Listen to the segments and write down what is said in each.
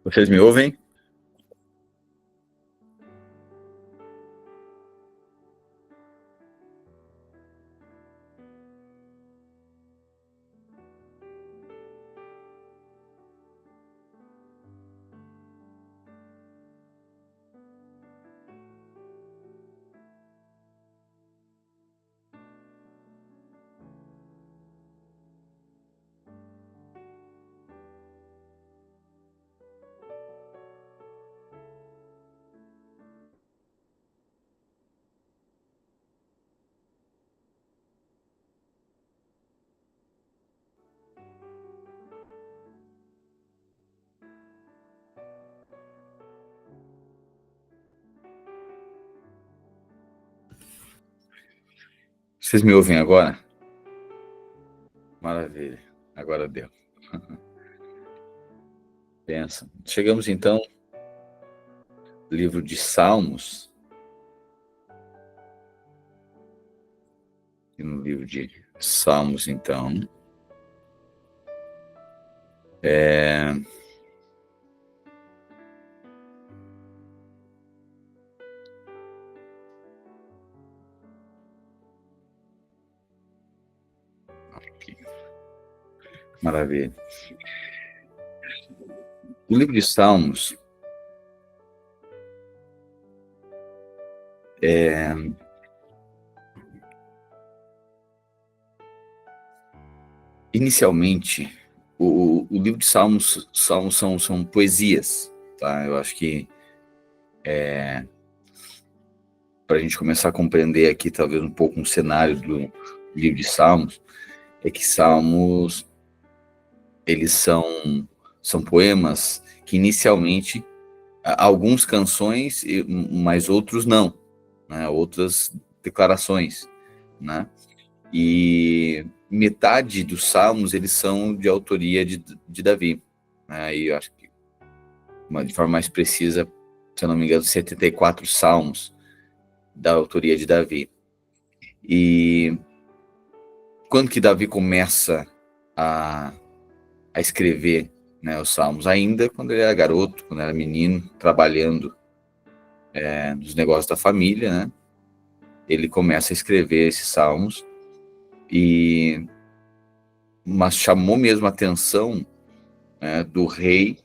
Vocês me ouvem? Vocês me ouvem agora? Maravilha. Agora deu. Pensa. Chegamos então ao livro de Salmos. E no livro de Salmos, então, aqui. Maravilha. O livro de Salmos inicialmente, o livro de Salmos são poesias, tá? Eu acho que para a gente começar a compreender aqui, talvez um pouco um cenário do livro de Salmos, é que Salmos, eles são poemas que inicialmente, alguns canções, mas outros não, né? Outras declarações, né? E metade dos salmos, eles são de autoria de Davi, né? E eu acho que, de forma mais precisa, se eu não me engano, 74 salmos da autoria de Davi. E quando que Davi começa a escrever, né, os salmos? Ainda quando ele era garoto, quando era menino, trabalhando nos negócios da família, né? Ele começa a escrever esses salmos, mas chamou mesmo a atenção, né, do rei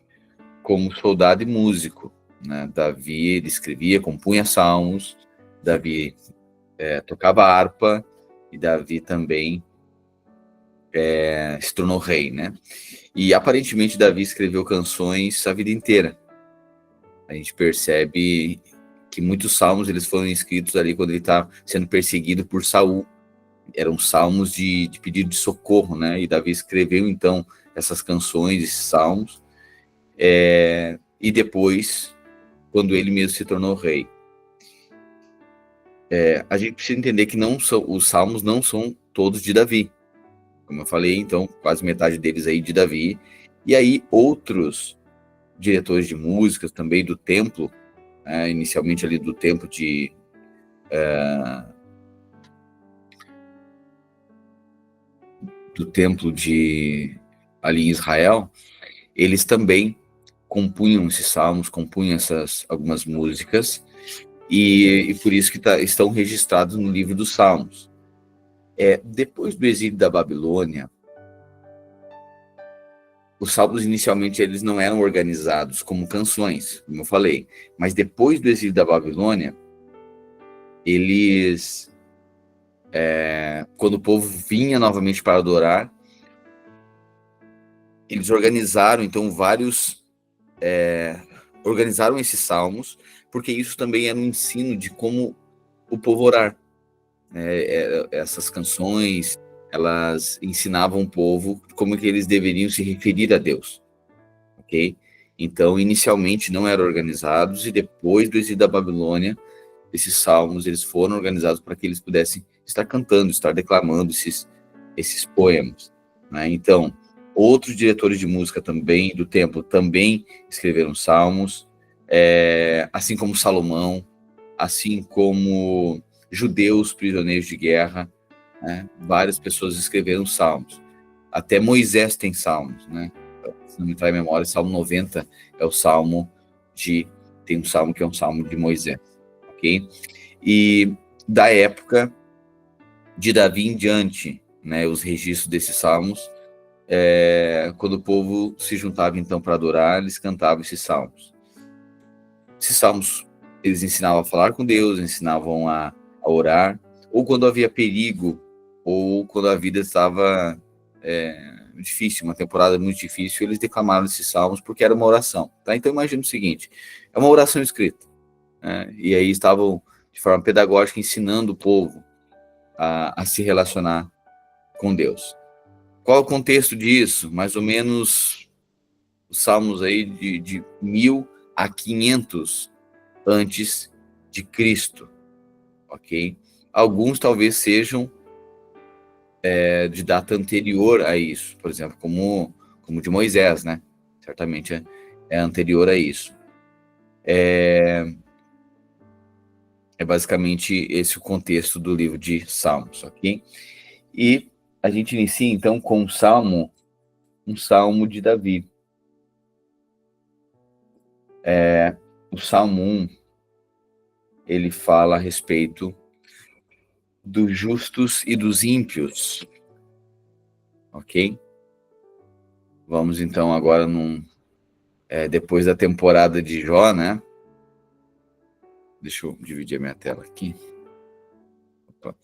como soldado e músico, né? Davi, ele escrevia, compunha salmos, Davi tocava harpa, e Davi também se tornou rei, né? E aparentemente Davi escreveu canções a vida inteira. A gente percebe que muitos salmos eles foram escritos ali quando ele está sendo perseguido por Saul. Eram salmos de pedido de socorro, né? E Davi escreveu então essas canções, esses salmos, e depois, quando ele mesmo se tornou rei. A gente precisa entender que os salmos não são todos de Davi. Como eu falei, então, quase metade deles aí de Davi. E aí, outros diretores de músicas também do templo, inicialmente ali do templo ali em Israel, eles também compunham esses salmos, compunham algumas músicas, e por isso que estão registrados no livro dos Salmos. Depois do exílio da Babilônia, os salmos inicialmente eles não eram organizados como canções, como eu falei, mas depois do exílio da Babilônia, eles, quando o povo vinha novamente para adorar, eles organizaram então organizaram esses salmos, porque isso também era um ensino de como o povo orar. Essas canções, elas ensinavam o povo como que eles deveriam se referir a Deus, ok? Então, inicialmente não eram organizados, e depois do exílio da Babilônia, esses salmos eles foram organizados para que eles pudessem estar cantando, estar declamando esses poemas, né? Então, outros diretores de música também do templo também escreveram salmos, assim como Salomão, assim como judeus prisioneiros de guerra, né? Várias pessoas escreveram salmos. Até Moisés tem salmos, né? se não me trai a memória, Salmo 90 é o salmo tem um salmo que é um salmo de Moisés, ok? E da época de Davi em diante, né, os registros desses salmos, quando o povo se juntava então para adorar, eles cantavam esses salmos. Esses salmos, eles ensinavam a falar com Deus, ensinavam a orar, ou quando havia perigo, ou quando a vida estava difícil, uma temporada muito difícil, eles declamavam esses salmos porque era uma oração. Tá? Então imagina o seguinte, é uma oração escrita, né? E aí estavam de forma pedagógica ensinando o povo a se relacionar com Deus. Qual é o contexto disso? Mais ou menos os salmos aí de 1000 a 500 antes de Cristo, ok? Alguns talvez sejam de data anterior a isso, por exemplo, como de Moisés, né? Certamente é anterior a isso. É basicamente esse o contexto do livro de Salmos, ok? E a gente inicia então com um salmo de Davi. O Salmo 1, ele fala a respeito dos justos e dos ímpios, ok? Vamos então agora depois da temporada de Jó, né? Deixa eu dividir a minha tela aqui. Opa.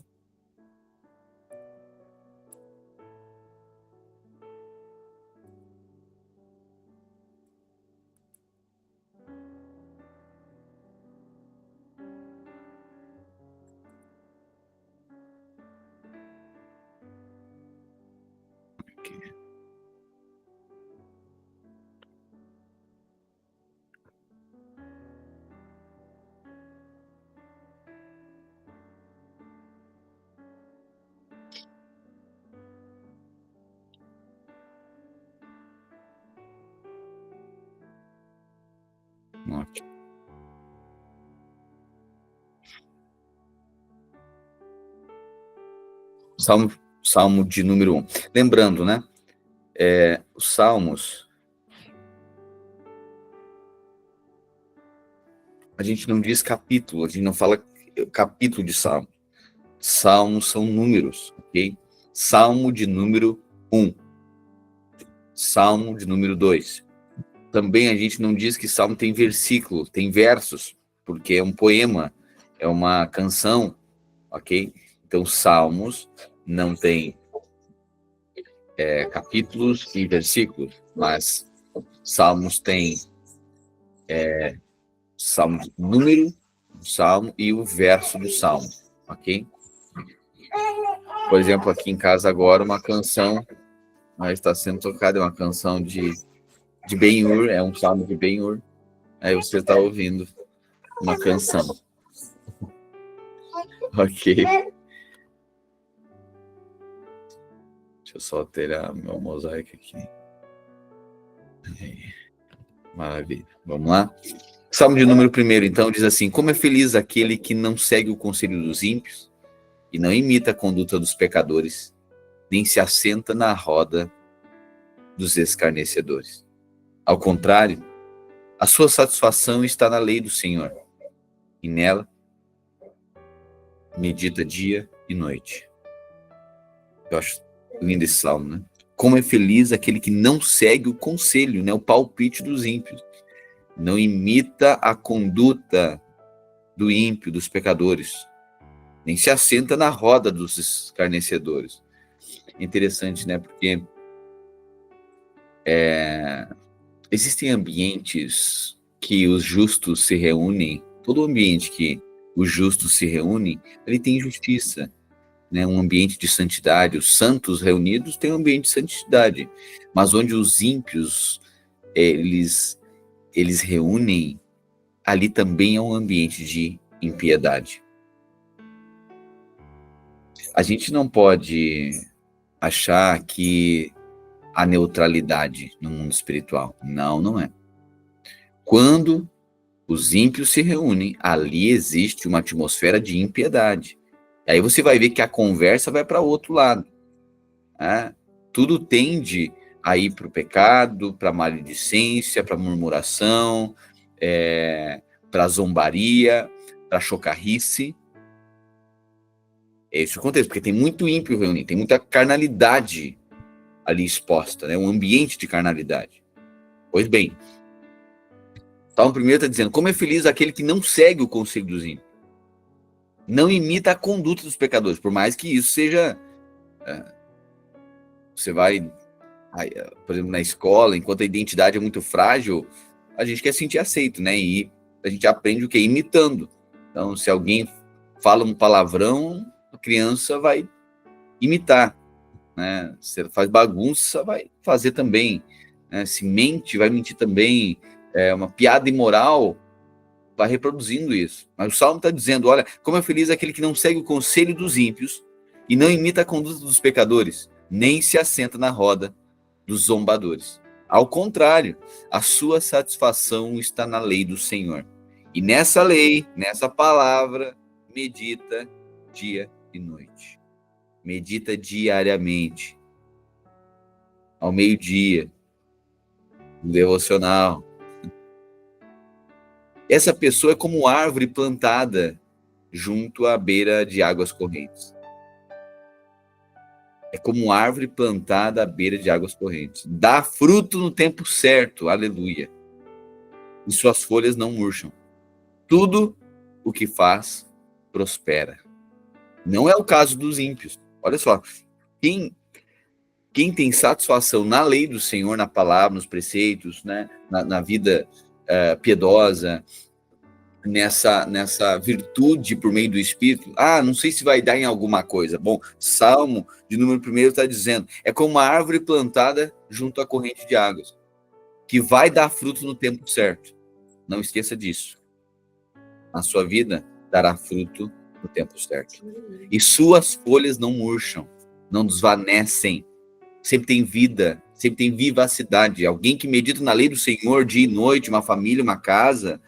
Ótimo. Salmo de número 1. Lembrando, né? Os salmos, a gente não diz capítulo, a gente não fala capítulo de salmo. Salmos são números, ok? Salmo de número 1. Salmo de número 2. Também a gente não diz que salmo tem versículo, tem versos, porque é um poema, é uma canção, ok? Então, salmos não tem capítulos e versículos, mas salmos tem salmo, número do salmo e o verso do salmo, ok? Por exemplo, aqui em casa agora uma canção está sendo tocada, é uma canção de Ben-Hur, é um salmo de Ben-Hur, aí você está ouvindo uma canção. Ok. Deixa eu só alterar meu mosaico aqui. Maravilha. Vamos lá? Salmo de número 1, então, diz assim: como é feliz aquele que não segue o conselho dos ímpios e não imita a conduta dos pecadores, nem se assenta na roda dos escarnecedores. Ao contrário, a sua satisfação está na lei do Senhor, e nela medita dia e noite. Eu acho lindo esse salmo, né? Como é feliz aquele que não segue o conselho, né? O palpite dos ímpios. Não imita a conduta do ímpio, dos pecadores. Nem se assenta na roda dos escarnecedores. Interessante, né? Porque existem ambientes que os justos se reúnem. Todo ambiente que os justos se reúnem, ele tem justiça. Né, um ambiente de santidade, os santos reunidos têm um ambiente de santidade, mas onde os ímpios eles reúnem, ali também é um ambiente de impiedade. A gente não pode achar que há neutralidade no mundo espiritual. Não, não é. Quando os ímpios se reúnem, ali existe uma atmosfera de impiedade. Aí você vai ver que a conversa vai para outro lado. Né? Tudo tende aí para o pecado, para a maledicência, para a murmuração, para a zombaria, para a chocarrice. É esse o contexto, porque tem muito ímpio reunido, tem muita carnalidade ali exposta, né? Um ambiente de carnalidade. Pois bem, Salmo 1 está dizendo, como é feliz aquele que não segue o conselho dos ímpios, não imita a conduta dos pecadores, por mais que isso seja... você vai, por exemplo, na escola, enquanto a identidade é muito frágil, a gente quer se sentir aceito, né? E a gente aprende o quê? Imitando. Então, se alguém fala um palavrão, a criança vai imitar, né? Se faz bagunça, vai fazer também, né? Se mente, vai mentir também. Uma piada imoral, vai reproduzindo isso. Mas o Salmo está dizendo, olha, como é feliz aquele que não segue o conselho dos ímpios e não imita a conduta dos pecadores, nem se assenta na roda dos zombadores. Ao contrário, a sua satisfação está na lei do Senhor. E nessa lei, nessa palavra, medita dia e noite. Medita diariamente, ao meio-dia, no devocional. Essa pessoa é como árvore plantada junto à beira de águas correntes. É como árvore plantada à beira de águas correntes. Dá fruto no tempo certo, aleluia. E suas folhas não murcham. Tudo o que faz, prospera. Não é o caso dos ímpios. Olha só, quem tem satisfação na lei do Senhor, na palavra, nos preceitos, né, na vida piedosa, nessa virtude por meio do Espírito, não sei se vai dar em alguma coisa. Bom, Salmo de número 1 está dizendo, é como uma árvore plantada junto à corrente de águas, que vai dar fruto no tempo certo. Não esqueça disso. A sua vida dará fruto no tempo certo. E suas folhas não murcham, não desvanecem. Sempre tem vida, sempre tem vivacidade. Alguém que medita na lei do Senhor dia e noite, uma família, uma casa,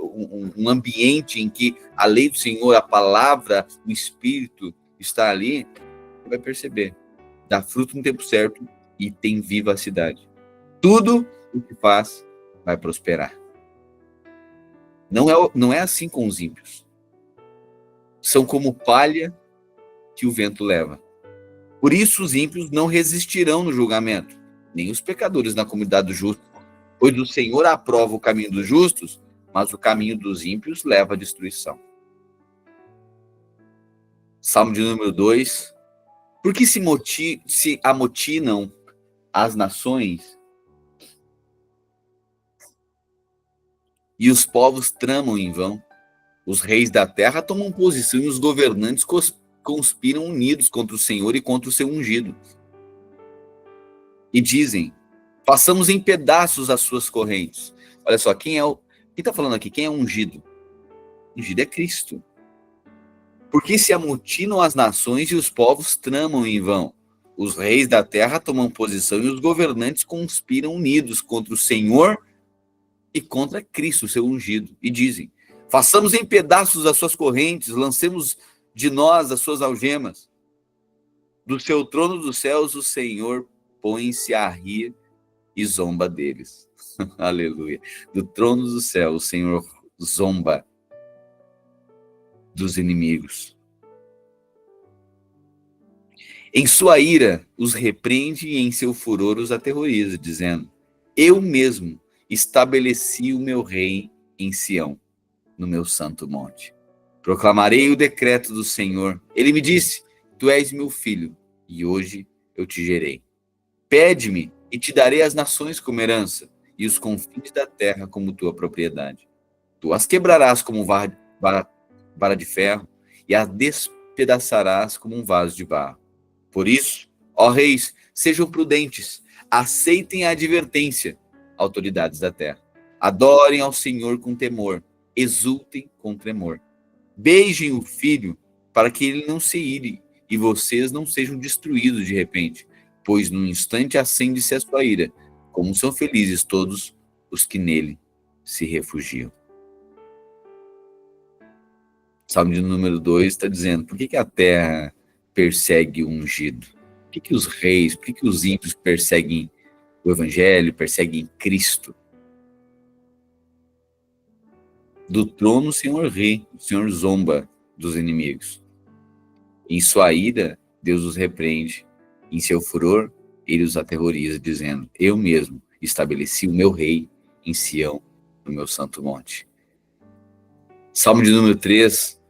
um ambiente em que a lei do Senhor, a palavra, o Espírito está ali, você vai perceber. Dá fruto no tempo certo e tem vivacidade. Tudo o que faz vai prosperar. Não é assim com os ímpios. São como palha que o vento leva. Por isso os ímpios não resistirão no julgamento, nem os pecadores na comunidade dos justos, pois o Senhor aprova o caminho dos justos, mas o caminho dos ímpios leva à destruição. Salmo de número 2. Por que se amotinam as nações e os povos tramam em vão? Os reis da terra tomam posição e os governantes conspiram unidos contra o Senhor e contra o seu ungido. E dizem, façamos em pedaços as suas correntes. Olha só, quem está falando aqui? Quem é ungido? Ungido é Cristo. Porque se amotinam as nações e os povos tramam em vão. Os reis da terra tomam posição e os governantes conspiram unidos contra o Senhor e contra Cristo, seu ungido. E dizem, façamos em pedaços as suas correntes, lancemos de nós as suas algemas. Do seu trono dos céus o Senhor põe-se a rir e zomba deles. Aleluia. Do trono do céu o Senhor zomba dos inimigos. Em sua ira os repreende e em seu furor os aterroriza, dizendo, eu mesmo estabeleci o meu rei em Sião, no meu santo monte. Proclamarei o decreto do Senhor. Ele me disse, tu és meu filho, e hoje eu te gerei. Pede-me, e te darei as nações como herança, e os confins da terra como tua propriedade. Tu as quebrarás como vara de ferro, e as despedaçarás como um vaso de barro. Por isso, ó reis, sejam prudentes, aceitem a advertência, autoridades da terra. Adorem ao Senhor com temor, exultem com tremor. Beijem o filho, para que ele não se ire, e vocês não sejam destruídos de repente, pois num instante acende-se a sua ira, como são felizes todos os que nele se refugiam. Salmo de número 2 está dizendo, por que a terra persegue o ungido? Por que os reis, por que os ímpios perseguem o evangelho, perseguem Cristo? Do trono o Senhor ri, o Senhor zomba dos inimigos. Em sua ira, Deus os repreende. Em seu furor, ele os aterroriza, dizendo: eu mesmo estabeleci o meu rei em Sião, no meu santo monte. Salmo de número 3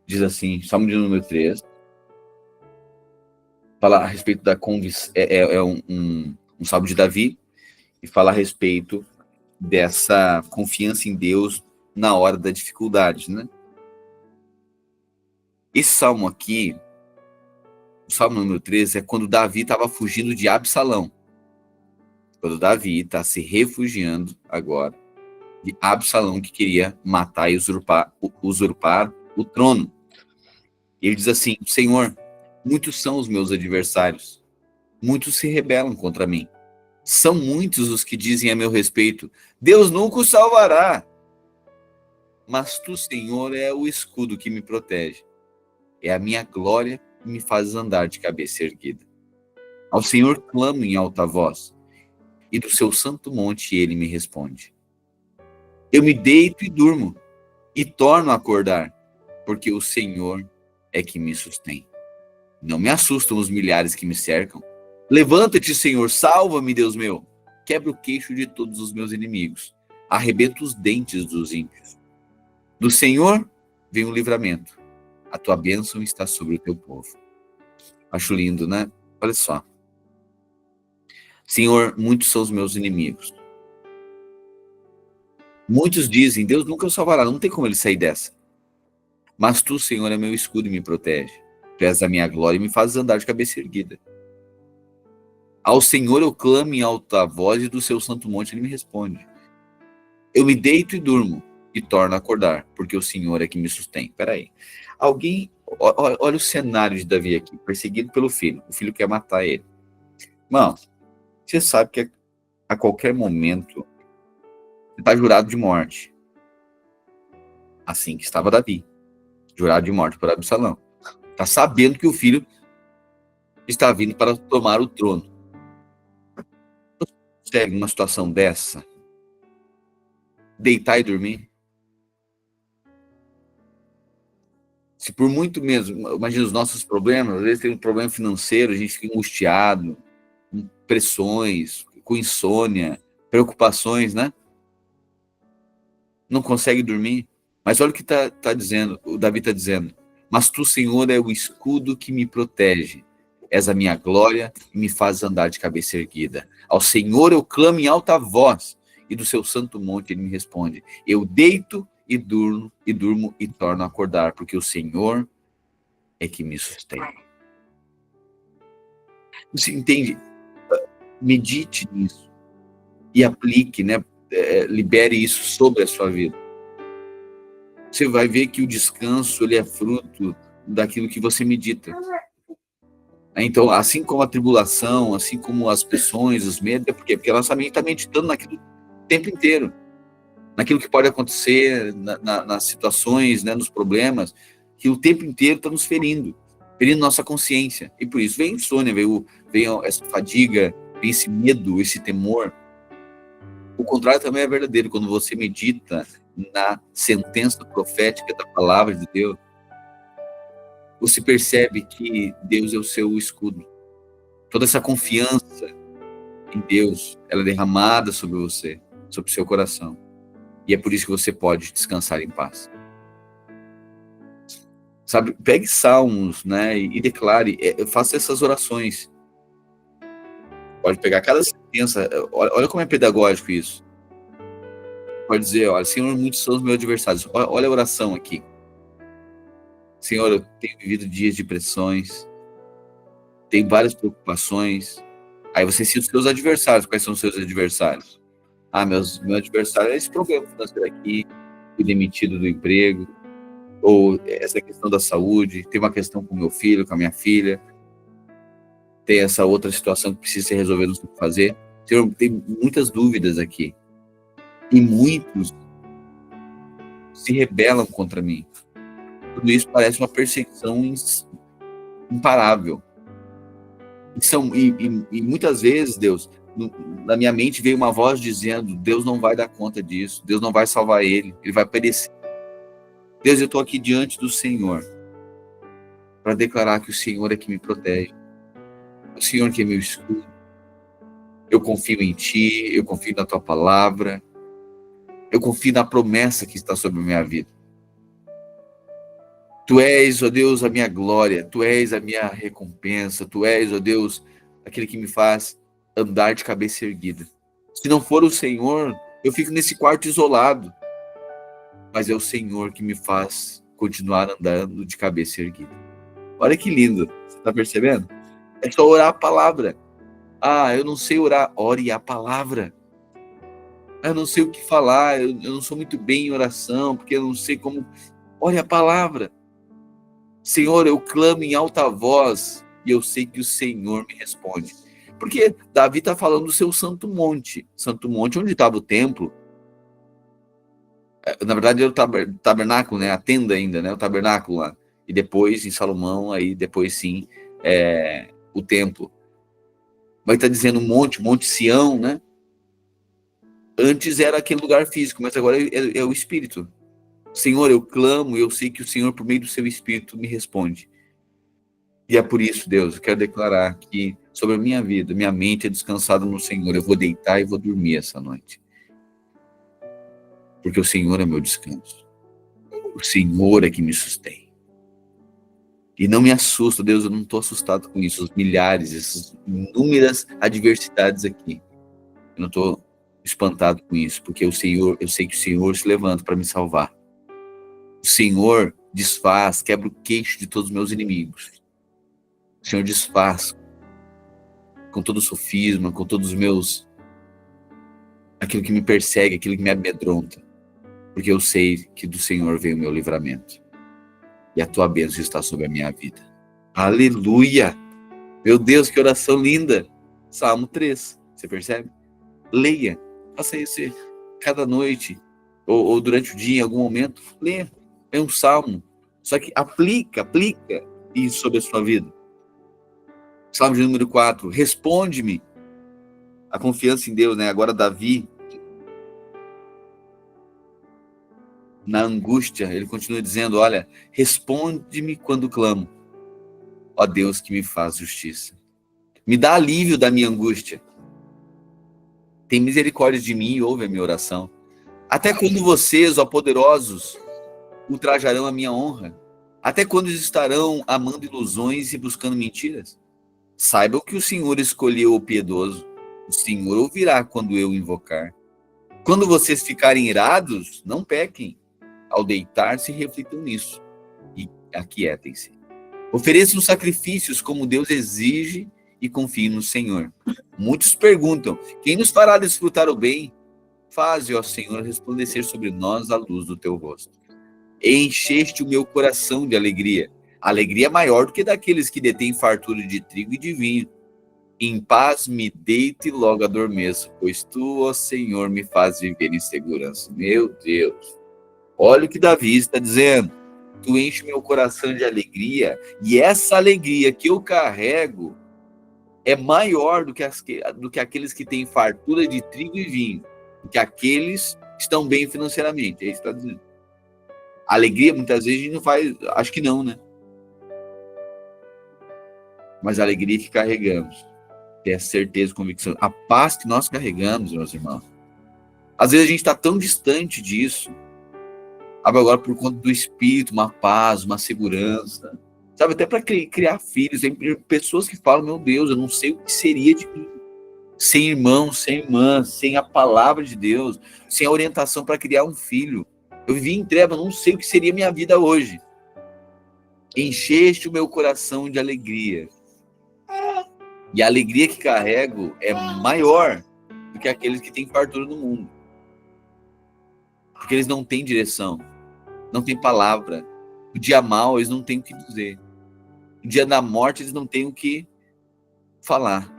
diz assim, Salmo de número 3, fala a respeito da convicção, um salmo de Davi, e fala a respeito dessa confiança em Deus na hora da dificuldade, né? Esse salmo aqui, o salmo número 13, é quando Davi estava fugindo de Absalão. Quando Davi está se refugiando agora de Absalão, que queria matar e usurpar o trono. Ele diz assim: Senhor, muitos são os meus adversários, muitos se rebelam contra mim. São muitos os que dizem a meu respeito: Deus nunca o salvará. Mas tu, Senhor, é o escudo que me protege. É a minha glória que me faz andar de cabeça erguida. Ao Senhor clamo em alta voz, e do seu santo monte ele me responde. Eu me deito e durmo, e torno a acordar, porque o Senhor é que me sustém. Não me assustam os milhares que me cercam. Levanta-te, Senhor, salva-me, Deus meu. Quebra o queixo de todos os meus inimigos. Arrebenta os dentes dos ímpios. Do Senhor vem o livramento. A tua bênção está sobre o teu povo. Acho lindo, né? Olha só. Senhor, muitos são os meus inimigos. Muitos dizem: Deus nunca o salvará. Não tem como ele sair dessa. Mas tu, Senhor, é meu escudo e me protege. Tu és a minha glória e me fazes andar de cabeça erguida. Ao Senhor eu clamo em alta voz, e do seu santo monte ele me responde. Eu me deito e durmo, e torno a acordar, porque o Senhor é que me sustém. Peraí. Olha o cenário de Davi aqui, perseguido pelo filho. O filho quer matar ele. Irmão, você sabe que a qualquer momento você está jurado de morte. Assim que estava Davi, jurado de morte por Absalão. Está sabendo que o filho está vindo para tomar o trono. Consegue uma situação dessa? Deitar e dormir? Se por muito mesmo, imagina os nossos problemas, às vezes tem um problema financeiro, a gente fica angustiado, com pressões, com insônia, preocupações, né? Não consegue dormir. Mas olha o que tá dizendo, o Davi está dizendo. Mas tu, Senhor, é o escudo que me protege. És a minha glória e me faz andar de cabeça erguida. Ao Senhor eu clamo em alta voz, e do seu santo monte ele me responde. Eu deito e durmo e torno a acordar, porque o Senhor é que me sustém. Você entende? Medite nisso e aplique, né? Libere isso sobre a sua vida. Você vai ver que o descanso ele é fruto daquilo que você medita. Então, assim como a tribulação, assim como as pressões, os medos, é por quê? Porque a nossa mente está meditando naquilo o tempo inteiro. Naquilo que pode acontecer, nas situações, né, nos problemas, que o tempo inteiro está nos ferindo nossa consciência. E por isso vem insônia, vem essa fadiga, vem esse medo, esse temor. O contrário também é verdadeiro. Quando você medita na sentença profética da palavra de Deus, você percebe que Deus é o seu escudo. Toda essa confiança em Deus, ela é derramada sobre você, sobre o seu coração. E é por isso que você pode descansar em paz. Sabe, pegue salmos, né, e declare, faça essas orações. Pode pegar cada sentença, olha como é pedagógico isso. Pode dizer, olha, Senhor, muitos são os meus adversários. Olha a oração aqui. Senhor, eu tenho vivido dias de pressões, tenho várias preocupações. Aí você cita os seus adversários. Quais são os seus adversários? Meu adversário é esse problema financeiro aqui, fui demitido do emprego, ou essa questão da saúde, tem uma questão com meu filho, com a minha filha, tem essa outra situação que precisa ser resolvida, não sei o que fazer. Senhor, tem muitas dúvidas aqui. E muitos se rebelam contra mim. Tudo isso parece uma perseguição imparável. E muitas vezes, Deus, na minha mente veio uma voz dizendo: Deus não vai dar conta disso, Deus não vai salvar ele vai perecer. Deus, eu estou aqui diante do Senhor para declarar que o Senhor é que me protege, o Senhor que é meu escudo. Eu confio em Ti, eu confio na Tua palavra, eu confio na promessa que está sobre a minha vida. Tu és, ó Deus, a minha glória, Tu és a minha recompensa, Tu és, ó Deus, aquele que me faz andar de cabeça erguida. Se não for o Senhor, eu fico nesse quarto isolado, mas é o Senhor que me faz continuar andando de cabeça erguida. Olha que lindo, você está percebendo? É só orar a palavra. Ah, eu não sei orar, ore a palavra. Eu não sei o que falar, eu não sou muito bem em oração, porque eu não sei como. Ore a palavra. Senhor, eu clamo em alta voz e eu sei que o Senhor me responde. Porque Davi está falando do seu santo monte. Santo monte onde estava o templo. Na verdade, era o tabernáculo, né? A tenda ainda, né? O tabernáculo lá. E depois, em Salomão, aí depois sim, o templo. Mas está dizendo Monte Sião, né? Antes era aquele lugar físico, mas agora é o Espírito. Senhor, eu clamo, eu sei que o Senhor, por meio do seu Espírito, me responde. E é por isso, Deus, eu quero declarar que sobre a minha vida, minha mente é descansada no Senhor. Eu vou deitar e vou dormir essa noite. Porque o Senhor é meu descanso. O Senhor é que me sustém. E não me assusta, Deus, eu não estou assustado com isso. Os milhares, essas inúmeras adversidades aqui. Eu não estou espantado com isso, porque o Senhor, eu sei que o Senhor se levanta para me salvar. O Senhor desfaz, quebra o queixo de todos os meus inimigos. O Senhor desfaz com todo o sofisma, com todos os meus... aquilo que me persegue, aquilo que me amedronta. Porque eu sei que do Senhor vem o meu livramento. E a tua bênção está sobre a minha vida. Aleluia! Meu Deus, que oração linda! Salmo 3, você percebe? Leia, faça isso cada noite, ou durante o dia, em algum momento, leia. É um salmo. Só que aplica isso sobre a sua vida. Salmo de número 4, responde-me. A confiança em Deus, né? Agora Davi, na angústia, ele continua dizendo, olha, responde-me quando clamo. Ó Deus que me faz justiça. Me dá alívio da minha angústia. Tem misericórdia de mim e ouve a minha oração. Até quando vocês, ó poderosos, ultrajarão a minha honra? Até quando estarão amando ilusões e buscando mentiras? Saibam que o Senhor escolheu o piedoso. O Senhor ouvirá quando eu invocar. Quando vocês ficarem irados, não pequem. Ao deitar-se, reflitam nisso. E aquietem-se. Ofereçam sacrifícios como Deus exige e confiem no Senhor. Muitos perguntam, quem nos fará desfrutar o bem? Faze, ó Senhor, resplandecer sobre nós a luz do teu rosto. Encheste o meu coração de alegria. Alegria maior do que daqueles que detêm fartura de trigo e de vinho. Em paz me deito e logo adormeço, pois tu, ó Senhor, me fazes viver em segurança. Meu Deus. Olha o que Davi está dizendo. Tu enche meu coração de alegria, e essa alegria que eu carrego é maior do que aqueles que têm fartura de trigo e vinho, do que aqueles que estão bem financeiramente. É isso que está dizendo. Alegria, muitas vezes, a gente não faz, acho que não, né? Mas a alegria que carregamos, ter a certeza, convicção, a paz que nós carregamos, meus irmãos. Às vezes a gente está tão distante disso, agora por conta do espírito, uma paz, uma segurança, sabe, até para criar filhos, tem pessoas que falam, meu Deus, eu não sei o que seria de mim, sem irmão, sem irmã, sem a palavra de Deus, sem a orientação para criar um filho. Eu vivi em treva, não sei o que seria minha vida hoje. Encheste o meu coração de alegria. E a alegria que carrego é maior do que aqueles que têm fartura no mundo. Porque eles não têm direção, não têm palavra. O dia mal, eles não têm o que dizer. O dia da morte, eles não têm o que falar.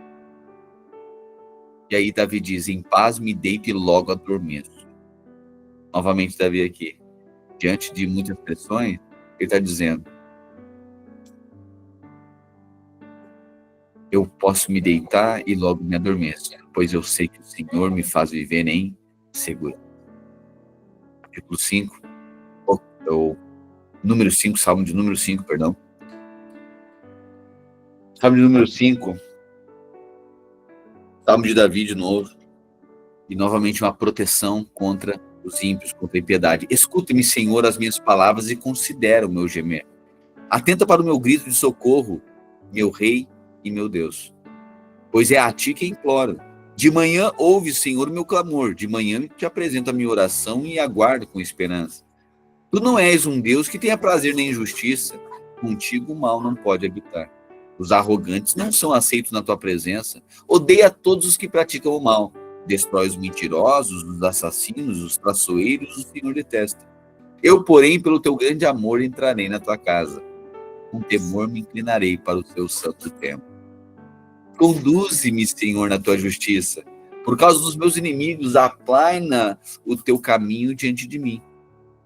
E aí Davi diz, em paz me deito e logo adormeço. Novamente Davi aqui, diante de muitas pressões, ele está dizendo, eu posso me deitar e logo me adormeço, pois eu sei que o Senhor me faz viver em segurança. Capítulo 5, ou número 5, Salmo de número 5, perdão. Salmo de número 5, Salmo de Davi de novo, e novamente uma proteção contra os ímpios, contra a impiedade. Escuta-me, Senhor, as minhas palavras e considera o meu gemer. Atenta para o meu grito de socorro, meu Rei e meu Deus, pois é a ti que imploro. De manhã ouve, Senhor, o meu clamor, de manhã te apresento a minha oração e aguardo com esperança. Tu não és um Deus que tenha prazer na injustiça, contigo o mal não pode habitar. Os arrogantes não são aceitos na tua presença, odeia todos os que praticam o mal, destrói os mentirosos, os assassinos, os traiçoeiros, o Senhor detesta. Eu, porém, pelo teu grande amor, entrarei na tua casa, com temor me inclinarei para o teu santo templo. Conduze-me, Senhor, na tua justiça. Por causa dos meus inimigos, aplana o teu caminho diante de mim.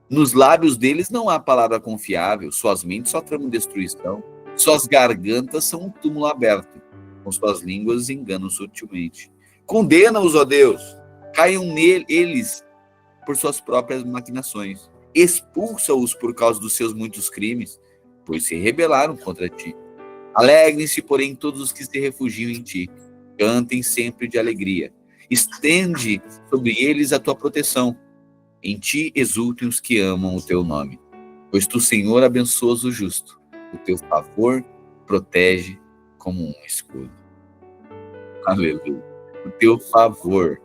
Nos lábios deles não há palavra confiável, suas mentes só tramam destruição, suas gargantas são um túmulo aberto, com suas línguas enganam sutilmente. Condena-os, ó Deus, caiam neles por suas próprias maquinações. Expulsa-os por causa dos seus muitos crimes, pois se rebelaram contra ti. Alegrem-se, porém, todos os que se refugiam em ti. Cantem sempre de alegria. Estende sobre eles a tua proteção. Em ti exultem os que amam o teu nome. Pois tu, Senhor, abençoas o justo. O teu favor protege como um escudo. Aleluia. O teu favor,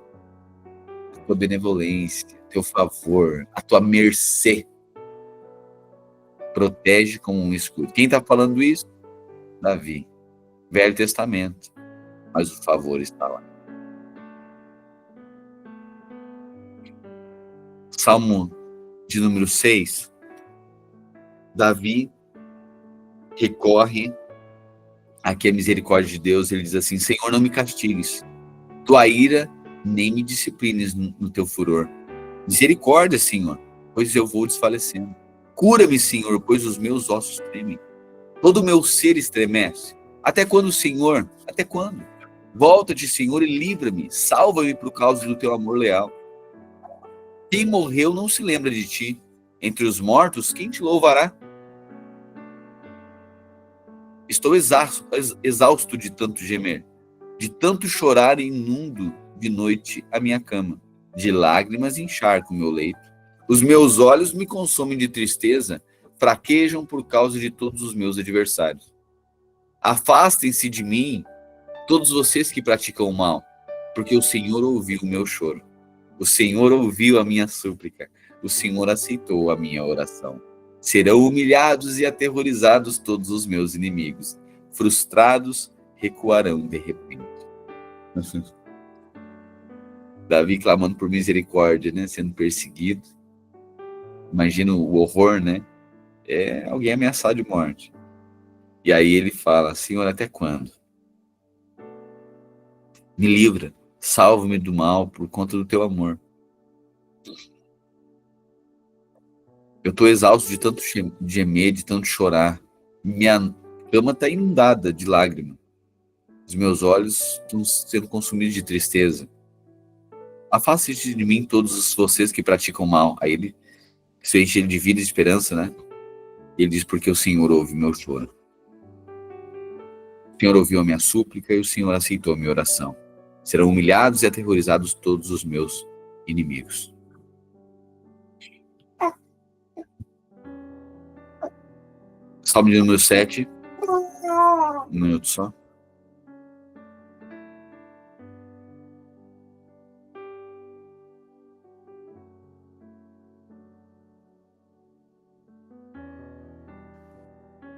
a tua benevolência, o teu favor, a tua mercê protege como um escudo. Quem está falando isso? Davi. Velho Testamento. Mas o favor está lá. Salmo de número 6. Davi recorre aqui à misericórdia de Deus. Ele diz assim: Senhor, não me castigues. Tua ira nem me disciplines no teu furor. Misericórdia, Senhor, pois eu vou desfalecendo. Cura-me, Senhor, pois os meus ossos tremem. Todo o meu ser estremece. Até quando, Senhor? Até quando? Volta-te, Senhor, e livra-me. Salva-me por causa do teu amor leal. Quem morreu não se lembra de ti. Entre os mortos, quem te louvará? Estou exausto de tanto gemer, de tanto chorar, e inundo de noite a minha cama. De lágrimas encharco o meu leito. Os meus olhos me consomem de tristeza, fraquejam por causa de todos os meus adversários. Afastem-se de mim, todos vocês que praticam o mal, porque o Senhor ouviu o meu choro. O Senhor ouviu a minha súplica. O Senhor aceitou a minha oração. Serão humilhados e aterrorizados todos os meus inimigos. Frustrados, recuarão de repente. Davi clamando por misericórdia, né? Sendo perseguido. Imagina o horror, né? É alguém ameaçado de morte. E aí ele fala: Senhor, até quando? Me livra, salva-me do mal por conta do teu amor. Eu estou exausto de tanto gemer, de tanto chorar. Minha cama está inundada de lágrimas. Os meus olhos estão sendo consumidos de tristeza. Afaste-se de mim todos vocês que praticam mal. Aí ele se enche de vida e esperança, né? Ele diz: porque o Senhor ouve meu choro. O Senhor ouviu a minha súplica e o Senhor aceitou a minha oração. Serão humilhados e aterrorizados todos os meus inimigos. Salmo de número 7. Um minuto só.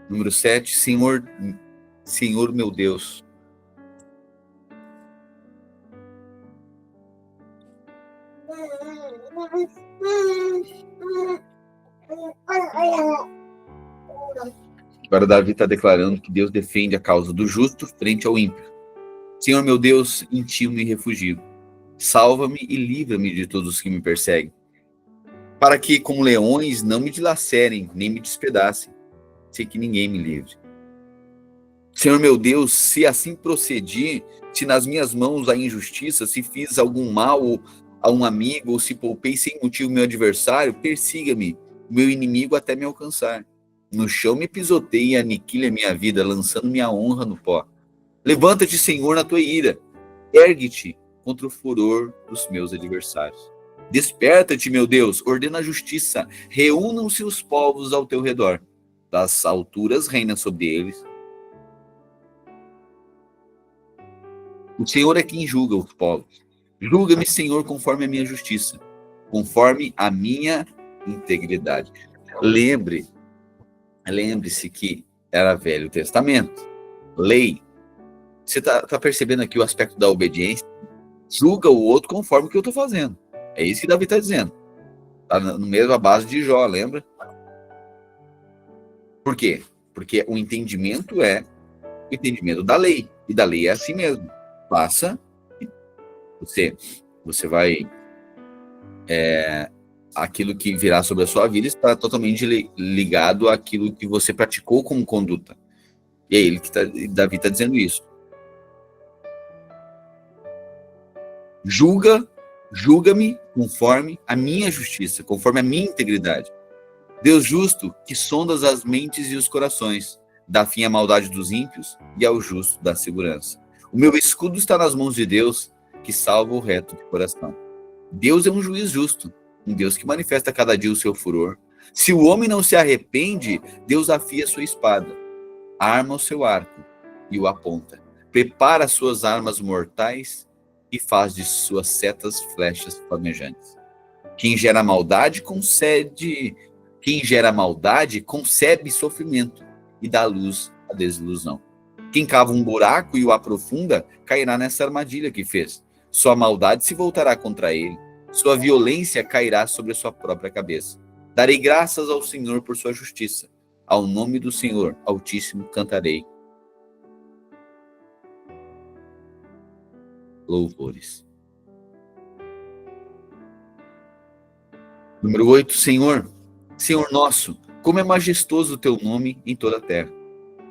Número 7. Senhor meu Deus. Agora Davi está declarando que Deus defende a causa do justo frente ao ímpio. Senhor meu Deus, em ti me refugio. Salva-me e livra-me de todos os que me perseguem, para que, como leões, não me dilacerem, nem me despedacem, sem que ninguém me livre. Senhor meu Deus, se assim procedi, se nas minhas mãos há injustiça, se fiz algum mal a um amigo, ou se poupei sem motivo meu adversário, persiga-me, meu inimigo até me alcançar. No chão me pisoteie e aniquile a minha vida, lançando minha honra no pó. Levanta-te, Senhor, na tua ira. Ergue-te contra o furor dos meus adversários. Desperta-te, meu Deus, ordena a justiça. Reúnam-se os povos ao teu redor. Das alturas reina sobre eles. O Senhor é quem julga os povos. Julga-me, Senhor, conforme a minha justiça, conforme a minha integridade. Lembre-se que era Velho Testamento, lei. Você está percebendo aqui o aspecto da obediência? Julga o outro conforme o que eu estou fazendo. É isso que Davi está dizendo. Está no mesmo base de Jó, lembra? Por quê? Porque o entendimento é o entendimento da lei. E da lei é assim mesmo. Faça, você vai... aquilo que virá sobre a sua vida está totalmente ligado àquilo que você praticou como conduta. E é ele que Davi está dizendo isso. Julga-me conforme a minha justiça, conforme a minha integridade. Deus justo, que sondas as mentes e os corações, dá fim à maldade dos ímpios e ao justo dá segurança. O meu escudo está nas mãos de Deus, que salva o reto de coração. Deus é um juiz justo, um Deus que manifesta cada dia o seu furor. Se o homem não se arrepende, Deus afia sua espada, arma o seu arco e o aponta. Prepara suas armas mortais e faz de suas setas flechas flamejantes. Quem gera maldade concebe sofrimento e dá luz à desilusão. Quem cava um buraco e o aprofunda cairá nessa armadilha que fez. Sua maldade se voltará contra ele. Sua violência cairá sobre a sua própria cabeça. Darei graças ao Senhor por sua justiça. Ao nome do Senhor Altíssimo cantarei louvores. Número 8. Senhor nosso, como é majestoso o teu nome em toda a terra,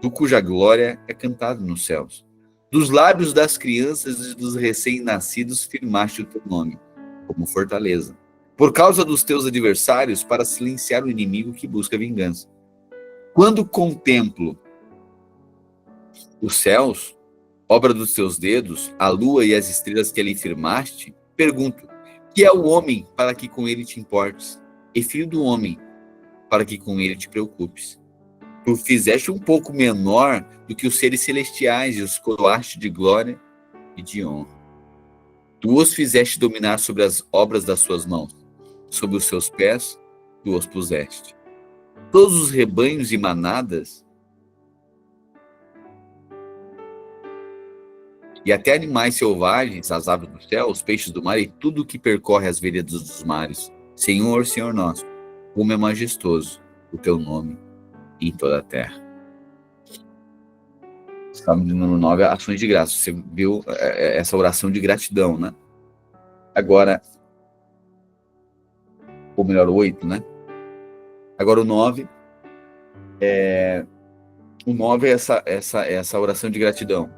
tu cuja glória é cantada nos céus. Dos lábios das crianças e dos recém-nascidos firmaste o teu nome, como fortaleza. Por causa dos teus adversários, para silenciar o inimigo que busca vingança. Quando contemplo os céus, obra dos teus dedos, a lua e as estrelas que ali firmaste, pergunto, que é o homem para que com ele te importes? E filho do homem, para que com ele te preocupes? Tu fizeste um pouco menor do que os seres celestiais e os coroaste de glória e de honra. Tu os fizeste dominar sobre as obras das suas mãos, sobre os seus pés tu os puseste. Todos os rebanhos e manadas e até animais selvagens, as aves do céu, os peixes do mar e tudo o que percorre as veredas dos mares. Senhor, Senhor nosso, como é majestoso o teu nome em toda a terra. Salmo de número 9, ações de graça. Você viu essa oração de gratidão, né? Agora, ou melhor, 8, né? Agora o 9 é essa oração de gratidão.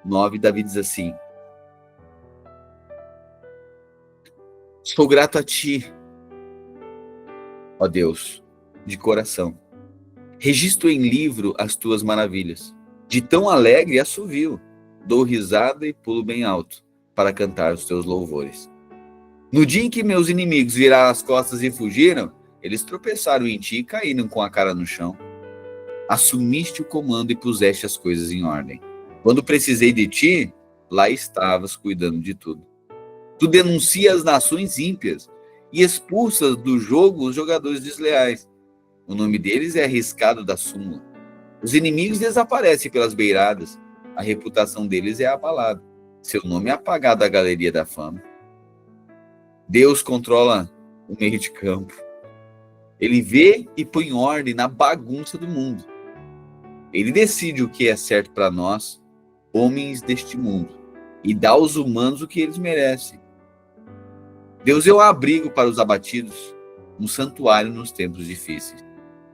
9, Davi diz assim: sou grato a ti, ó Deus, de coração. Registro em livro as tuas maravilhas. De tão alegre assovio, dou risada e pulo bem alto para cantar os teus louvores. No dia em que meus inimigos viraram as costas e fugiram, eles tropeçaram em ti e caíram com a cara no chão. Assumiste o comando e puseste as coisas em ordem. Quando precisei de ti, lá estavas cuidando de tudo. Tu denuncias as nações ímpias e expulsas do jogo os jogadores desleais. O nome deles é arriscado da súmula. Os inimigos desaparecem pelas beiradas. A reputação deles é abalada. Seu nome é apagado da galeria da fama. Deus controla o meio de campo. Ele vê e põe em ordem na bagunça do mundo. Ele decide o que é certo para nós, homens deste mundo, e dá aos humanos o que eles merecem. Deus é um abrigo para os abatidos, um santuário nos tempos difíceis.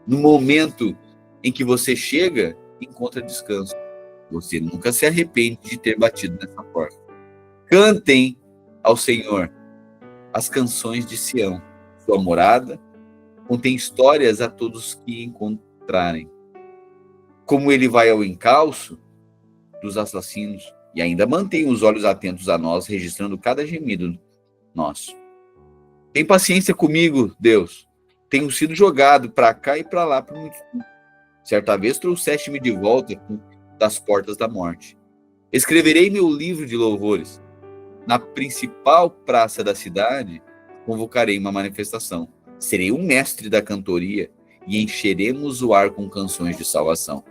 No momento em que você chega encontra descanso. Você nunca se arrepende de ter batido nessa porta. Cantem ao Senhor as canções de Sião. Sua morada contém histórias a todos que encontrarem. Como ele vai ao encalço dos assassinos e ainda mantém os olhos atentos a nós, registrando cada gemido nosso. Tem paciência comigo, Deus. Tenho sido jogado para cá e para lá por muito tempo. Certa vez trouxeste-me de volta das portas da morte. Escreverei meu livro de louvores. Na principal praça da cidade, convocarei uma manifestação. Serei o mestre da cantoria e encheremos o ar com canções de salvação.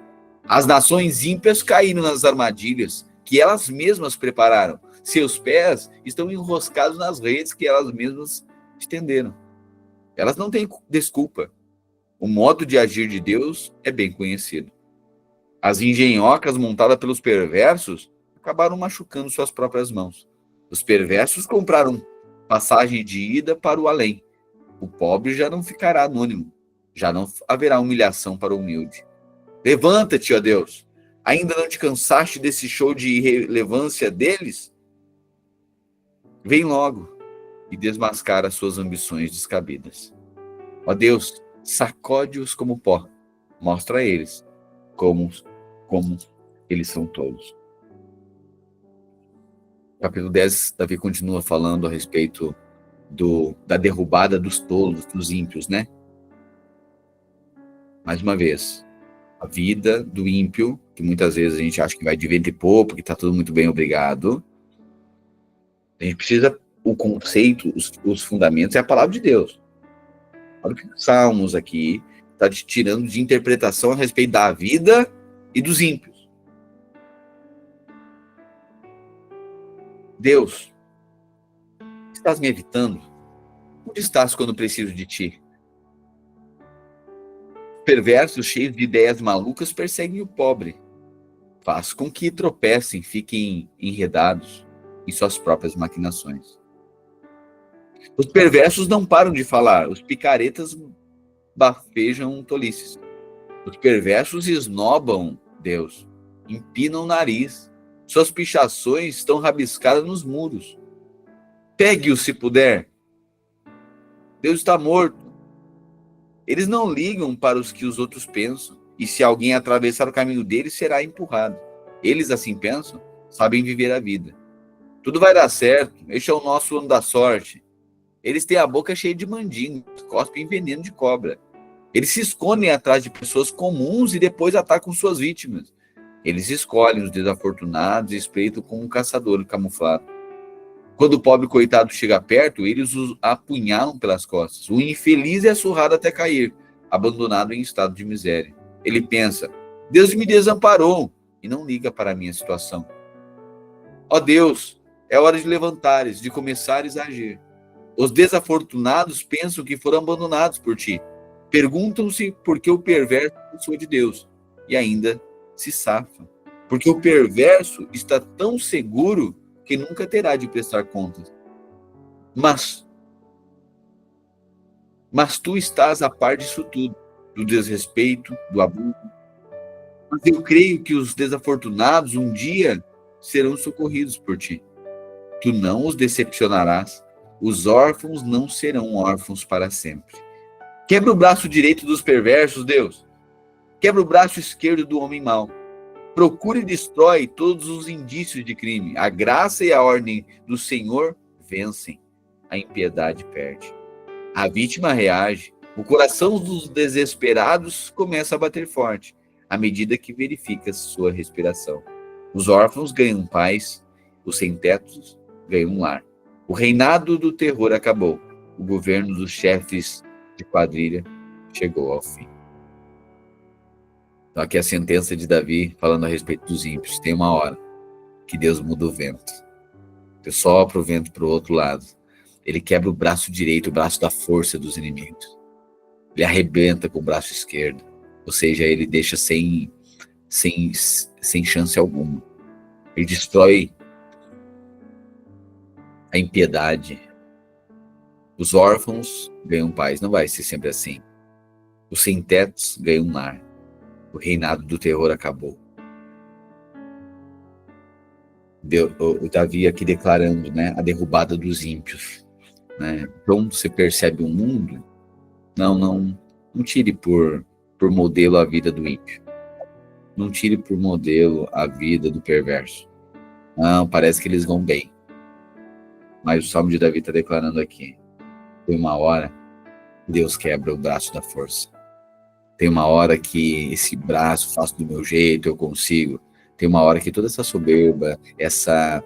As nações ímpias caíram nas armadilhas que elas mesmas prepararam. Seus pés estão enroscados nas redes que elas mesmas estenderam. Elas não têm desculpa. O modo de agir de Deus é bem conhecido. As engenhocas montadas pelos perversos acabaram machucando suas próprias mãos. Os perversos compraram passagem de ida para o além. O pobre já não ficará anônimo. Já não haverá humilhação para o humilde. Levanta-te, ó Deus. Ainda não te cansaste desse show de irrelevância deles? Vem logo e desmascara as suas ambições descabidas. Ó Deus, sacode-os como pó. Mostra a eles como eles são tolos. Capítulo 10, Davi continua falando a respeito da derrubada dos tolos, dos ímpios, né? Mais uma vez, a vida do ímpio, que muitas vezes a gente acha que vai de vento e popa, que está tudo muito bem, obrigado. A gente precisa, o conceito, os fundamentos é a palavra de Deus. Olha o que os Salmos aqui está tirando de interpretação a respeito da vida e dos ímpios. Deus, estás me evitando? Onde estás quando preciso de ti? Perversos, cheios de ideias malucas, perseguem o pobre. Faz com que tropecem, fiquem enredados em suas próprias maquinações. Os perversos não param de falar, os picaretas bafejam tolices. Os perversos esnobam Deus, empinam o nariz, suas pichações estão rabiscadas nos muros. Pegue-o se puder. Deus está morto. Eles não ligam para os que os outros pensam, e se alguém atravessar o caminho deles, será empurrado. Eles assim pensam, sabem viver a vida. Tudo vai dar certo, este é o nosso ano da sorte. Eles têm a boca cheia de mandingos, cospem veneno de cobra. Eles se escondem atrás de pessoas comuns e depois atacam suas vítimas. Eles escolhem os desafortunados e espreitam como um caçador camuflado. Quando o pobre coitado chega perto, eles o apunhalam pelas costas. O infeliz é surrado até cair, abandonado em estado de miséria. Ele pensa, Deus me desamparou, e não liga para a minha situação. Ó Deus, é hora de levantares, de começares a agir. Os desafortunados pensam que foram abandonados por ti. Perguntam-se por que o perverso é de Deus, e ainda se safa. Porque o perverso está tão seguro que nunca terá de prestar contas. Mas tu estás a par disso tudo, do desrespeito, do abuso. Mas eu creio que os desafortunados um dia serão socorridos por ti. Tu não os decepcionarás. Os órfãos não serão órfãos para sempre. Quebra o braço direito dos perversos, Deus. Quebra o braço esquerdo do homem mau. Procura e destrói todos os indícios de crime. A graça e a ordem do Senhor vencem. A impiedade perde. A vítima reage. O coração dos desesperados começa a bater forte, à medida que verifica sua respiração. Os órfãos ganham paz. Os sem-tetos ganham um lar. O reinado do terror acabou. O governo dos chefes de quadrilha chegou ao fim. Então aqui a sentença de Davi falando a respeito dos ímpios. Tem uma hora que Deus muda o vento. Deus sopra o vento para o outro lado. Ele quebra o braço direito, o braço da força dos inimigos. Ele arrebenta com o braço esquerdo. Ou seja, ele deixa sem chance alguma. Ele destrói a impiedade. Os órfãos ganham paz. Não vai ser sempre assim. Os sem-tetos ganham um lar. O reinado do terror acabou. O Davi aqui declarando, né, a derrubada dos ímpios. Né? Então você percebe o mundo, não tire por modelo a vida do ímpio. Não tire por modelo a vida do perverso. Não, parece que eles vão bem. Mas o Salmo de Davi está declarando aqui. Tem uma hora que Deus quebra o braço da força. Tem uma hora que esse braço faço do meu jeito, eu consigo. Tem uma hora que toda essa soberba, essa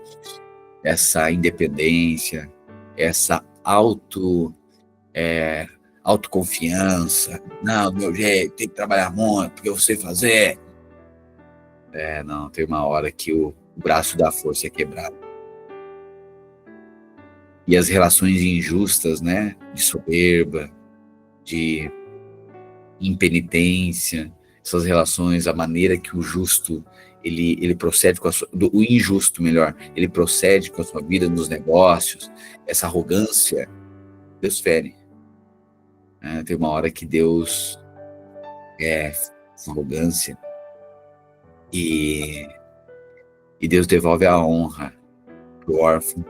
independência, essa autoconfiança. Não, do meu jeito, tem que trabalhar muito, porque eu sei fazer. Não, tem uma hora que o braço da força é quebrado. E as relações injustas, né, de soberba, de impenitência, essas relações, a maneira que o justo, ele procede com o injusto, melhor, ele procede com a sua vida nos negócios, essa arrogância, Deus fere. Tem uma hora que Deus essa arrogância e Deus devolve a honra pro órfão.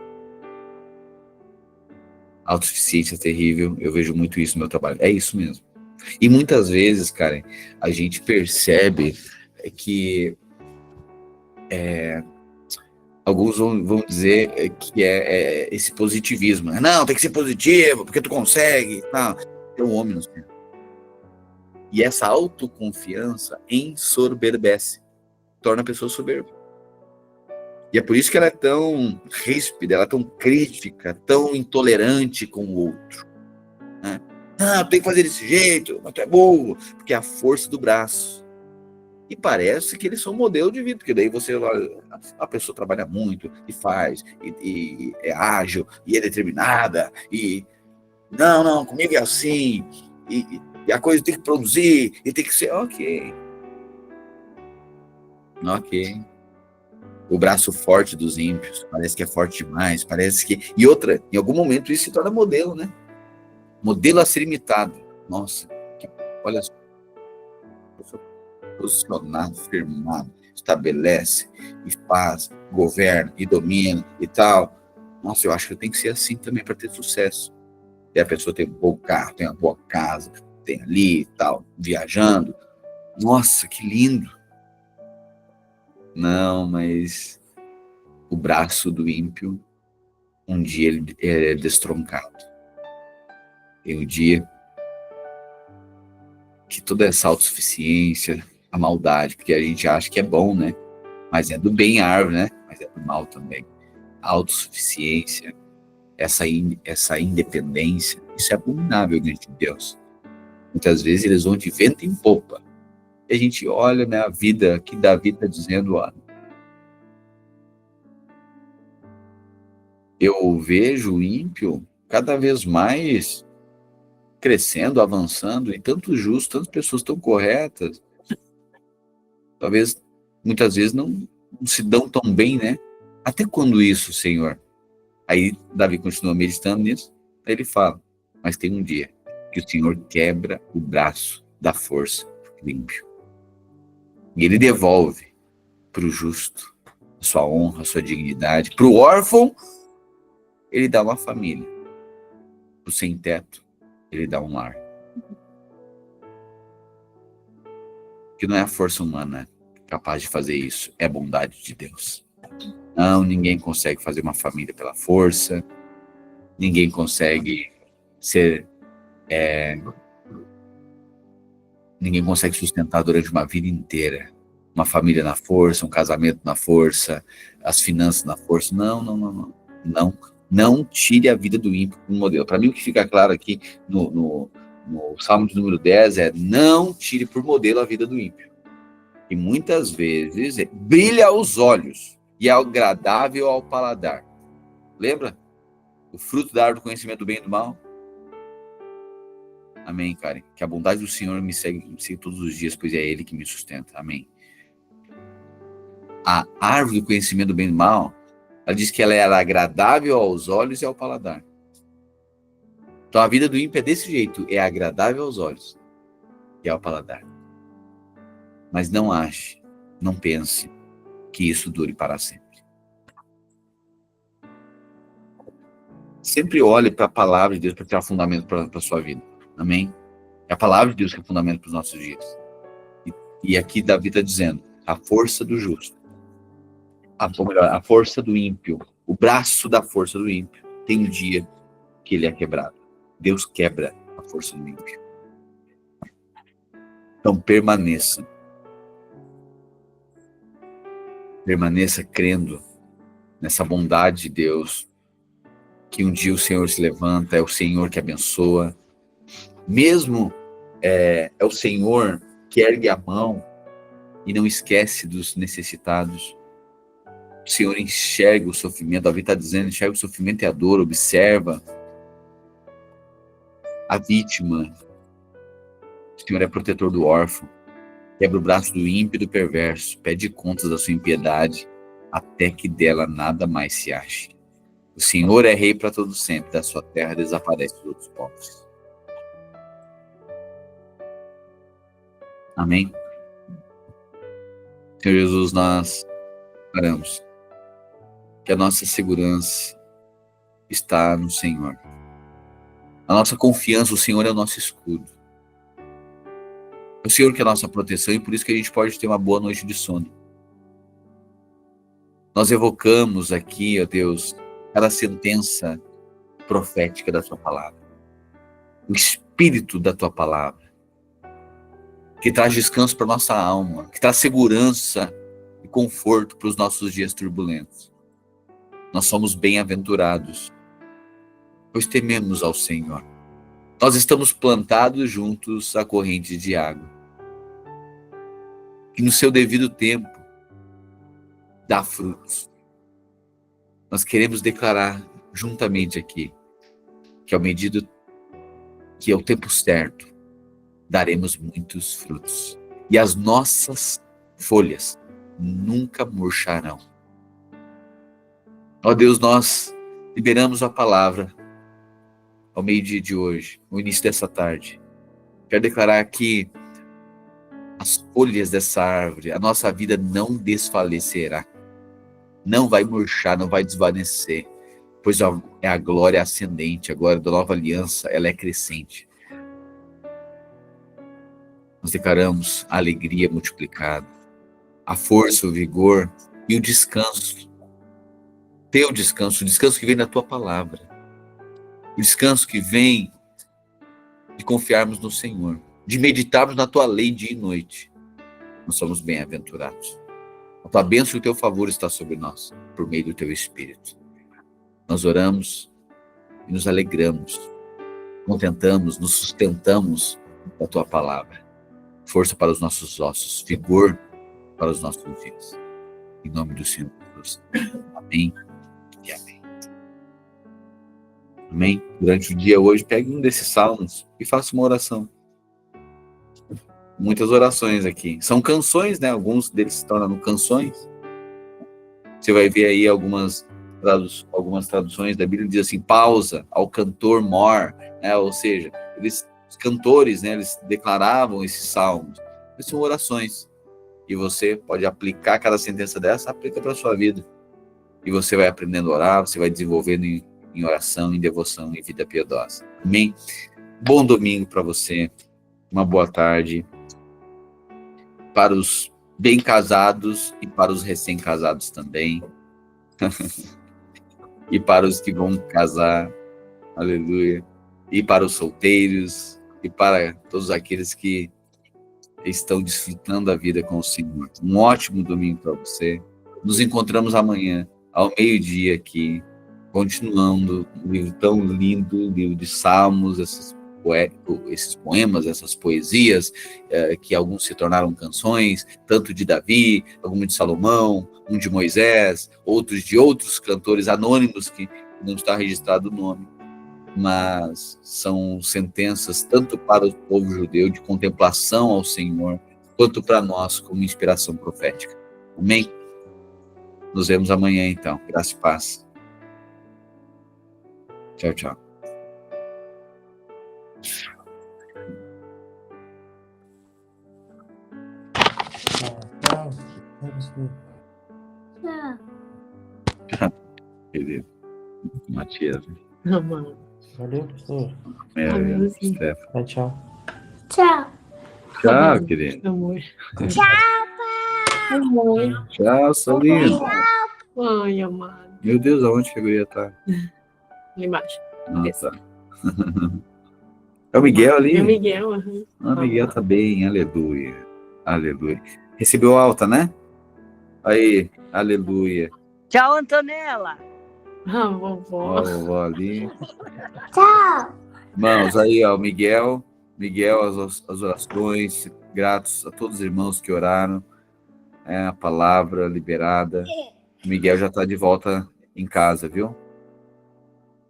Autossuficiência terrível, eu vejo muito isso no meu trabalho. É isso mesmo. E muitas vezes, cara, a gente percebe que alguns vão dizer que é esse positivismo. Não, tem que ser positivo, porque tu consegue. Não, tem um homem no céu. E essa autoconfiança ensoberbece, torna a pessoa soberba. E é por isso que ela é tão ríspida, ela é tão crítica, tão intolerante com o outro. Né? Não, tem que fazer desse jeito, mas tu é burro, porque é a força do braço. E parece que eles são um modelo de vida, porque daí você, a pessoa trabalha muito, e faz, e é ágil, e é determinada, e não, comigo é assim, e a coisa tem que produzir, e tem que ser, ok. O braço forte dos ímpios, parece que é forte demais, parece que... E outra, em algum momento isso se torna modelo, né? Modelo a ser imitado. Nossa, olha só. Posicionado, firmado, estabelece, e faz, governa, e domina, e tal. Nossa, eu acho que eu tenho que ser assim também para ter sucesso. E a pessoa tem um bom carro, tem uma boa casa, tem ali e tal, viajando. Nossa, que lindo. Não, mas o braço do ímpio, um dia ele é destroncado. Tem um dia que toda essa autossuficiência, a maldade, porque a gente acha que é bom, né? Mas é do bem a árvore, né? Mas é do mal também. A autossuficiência, essa independência, isso é abominável diante de Deus. Muitas vezes eles vão de vento em popa. E a gente olha, né, a vida que Davi está dizendo, ó, eu vejo o ímpio cada vez mais crescendo, avançando, e tanto justo, tantas pessoas tão corretas, talvez, muitas vezes não se dão tão bem, né? Até quando isso, Senhor? Aí Davi continua meditando nisso, aí ele fala, mas tem um dia que o Senhor quebra o braço da força do ímpio. E ele devolve para o justo a sua honra, a sua dignidade. Para o órfão, ele dá uma família. Para o sem-teto, ele dá um lar. Que não é a força humana capaz de fazer isso, é a bondade de Deus. Não, ninguém consegue fazer uma família pela força, ninguém consegue ser... ninguém consegue sustentar durante uma vida inteira uma família na força, um casamento na força, as finanças na força. Não tire a vida do ímpio como modelo. Para mim, o que fica claro aqui no Salmo de número 10 é: não tire por modelo a vida do ímpio. E muitas vezes brilha aos olhos e é agradável ao paladar. Lembra? O fruto da árvore do conhecimento do bem e do mal. Amém, Karen. Que a bondade do Senhor me segue todos os dias, pois é Ele que me sustenta. Amém. A árvore do conhecimento do bem e do mal, ela diz que ela era agradável aos olhos e ao paladar. Então a vida do ímpio é desse jeito, é agradável aos olhos e ao paladar. Mas não ache, não pense que isso dure para sempre. Sempre olhe para a palavra de Deus para tirar fundamento para a sua vida. Amém? É a palavra de Deus que é fundamento para os nossos dias. E aqui Davi está dizendo, a força do justo, ou melhor, a força do ímpio, o braço da força do ímpio, tem um dia que ele é quebrado. Deus quebra a força do ímpio. Então permaneça. Permaneça crendo nessa bondade de Deus, que um dia o Senhor se levanta, é o Senhor que abençoa. Mesmo é o Senhor que ergue a mão e não esquece dos necessitados. O Senhor enxerga o sofrimento, Davi está dizendo, enxerga o sofrimento e a dor, observa a vítima. O Senhor é protetor do órfão, quebra o braço do ímpio e do perverso, pede contas da sua impiedade, até que dela nada mais se ache. O Senhor é rei para todo sempre, da sua terra desaparece os outros povos. Amém? Senhor Jesus, nós oramos que a nossa segurança está no Senhor. A nossa confiança, o Senhor é o nosso escudo. É o Senhor que é a nossa proteção e por isso que a gente pode ter uma boa noite de sono. Nós evocamos aqui, ó Deus, cada sentença profética da tua palavra. O espírito da tua palavra, que traz descanso para nossa alma, que traz segurança e conforto para os nossos dias turbulentos. Nós somos bem-aventurados, pois tememos ao Senhor. Nós estamos plantados juntos à corrente de água, que no seu devido tempo dá frutos. Nós queremos declarar juntamente aqui, que ao medida que é o tempo certo, daremos muitos frutos. E as nossas folhas nunca murcharão. Ó Deus, nós liberamos a palavra ao meio-dia de hoje, no início dessa tarde. Quero declarar que as folhas dessa árvore, a nossa vida não desfalecerá. Não vai murchar, não vai desvanecer, pois é a glória ascendente, a glória da nova aliança, ela é crescente. Nós declaramos a alegria multiplicada, a força, o vigor e o descanso. Teu descanso, o descanso que vem da tua palavra. O descanso que vem de confiarmos no Senhor, de meditarmos na tua lei dia e noite. Nós somos bem-aventurados. A tua bênção e o teu favor está sobre nós, por meio do teu Espírito. Nós oramos e nos alegramos, contentamos, nos sustentamos da tua palavra. Força para os nossos ossos, vigor para os nossos dias. Em nome do Senhor Jesus. Amém e amém. Amém? Durante o dia hoje, pegue um desses salmos e faça uma oração. Muitas orações aqui. São canções, né? Alguns deles se tornam canções. Você vai ver aí algumas traduções da Bíblia diz assim, pausa ao cantor mor, né? Ou seja, os cantores, né? Eles declaravam esses salmos. Essas são orações. E você pode aplicar cada sentença dessa, aplica para a sua vida. E você vai aprendendo a orar, você vai desenvolvendo em oração, em devoção, em vida piedosa. Amém? Bom domingo para você. Uma boa tarde. Para os bem casados e para os recém-casados também. E para os que vão casar. Aleluia. E para os solteiros. E para todos aqueles que estão desfrutando a vida com o Senhor. Um ótimo domingo para você. Nos encontramos amanhã, ao meio-dia aqui, continuando um livro tão lindo, o livro de Salmos, esses poemas, essas poesias, que alguns se tornaram canções, tanto de Davi, alguns de Salomão, um de Moisés, outros de outros cantores anônimos que não está registrado o nome, mas são sentenças tanto para o povo judeu de contemplação ao Senhor, quanto para nós como inspiração profética. Amém? Nos vemos amanhã então. Graça e paz. Tchau, tchau. Tchau. Querido. Matias. Amado. Valeu, pastor. Amorzinho. Stefano. Tchau. Tchau. Tchau, querido. Amor. Tchau, pai. Amor. Tchau, seu lindo. Ai, amado. Meu Deus, aonde que a guria tá? Ali embaixo. Ah, tá. É o Miguel ali? É o Miguel. aham. Ah, o Miguel tá bem, aleluia. Aleluia. Recebeu alta, né? Aí, aleluia. Tchau, Antonella. Ah, vovó. Ó, a vovó ali. Tchau. Irmãos, aí, ó, o Miguel, as orações, gratos a todos os irmãos que oraram, a palavra liberada. O Miguel já tá de volta em casa, viu?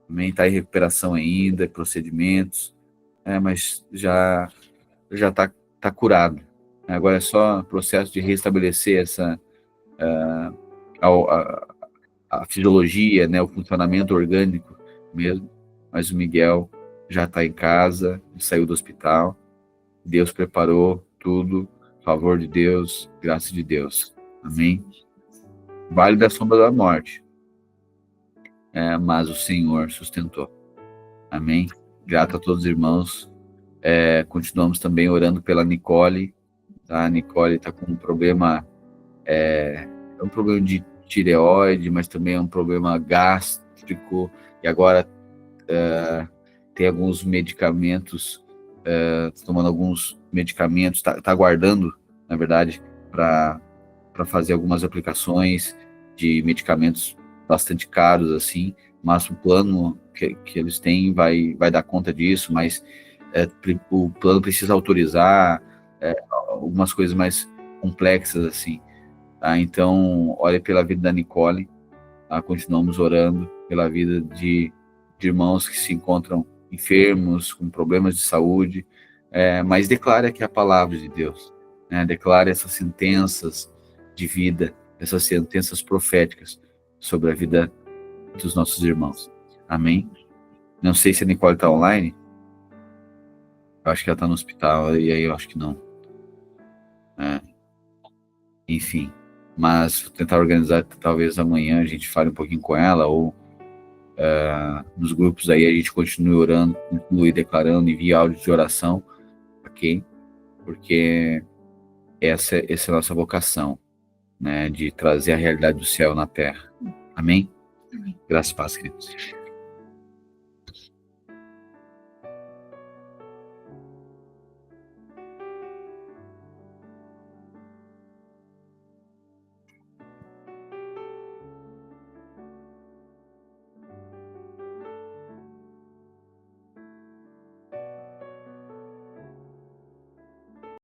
Também tá em recuperação ainda, procedimentos, mas já tá curado. Agora é só processo de restabelecer a fisiologia, né, o funcionamento orgânico mesmo. Mas o Miguel já está em casa, saiu do hospital. Deus preparou tudo, favor de Deus, graça de Deus. Amém? Vale da sombra da morte, mas o Senhor sustentou. Amém? Grato a todos os irmãos. Continuamos também orando pela Nicole. Tá? A Nicole está com um problema, um problema de tireoide, mas também é um problema gástrico, e agora tem alguns medicamentos, tomando alguns medicamentos, está aguardando, na verdade, para fazer algumas aplicações de medicamentos bastante caros, assim, mas o plano que eles têm vai dar conta disso, mas o plano precisa autorizar algumas coisas mais complexas, assim. Tá? Então, olha pela vida da Nicole, tá? Continuamos orando pela vida de irmãos que se encontram enfermos, com problemas de saúde, mas declara que é a palavra de Deus, né? Declara essas sentenças de vida, essas sentenças proféticas sobre a vida dos nossos irmãos. Amém? Não sei se a Nicole está online. Eu acho que ela está no hospital, e aí eu acho que não. Enfim, mas vou tentar organizar, talvez amanhã a gente fale um pouquinho com ela, ou nos grupos aí a gente continue orando, continue declarando, envie áudios de oração, ok? Porque essa é a nossa vocação, né, de trazer a realidade do céu na terra. Amém? Graças a Deus, queridos.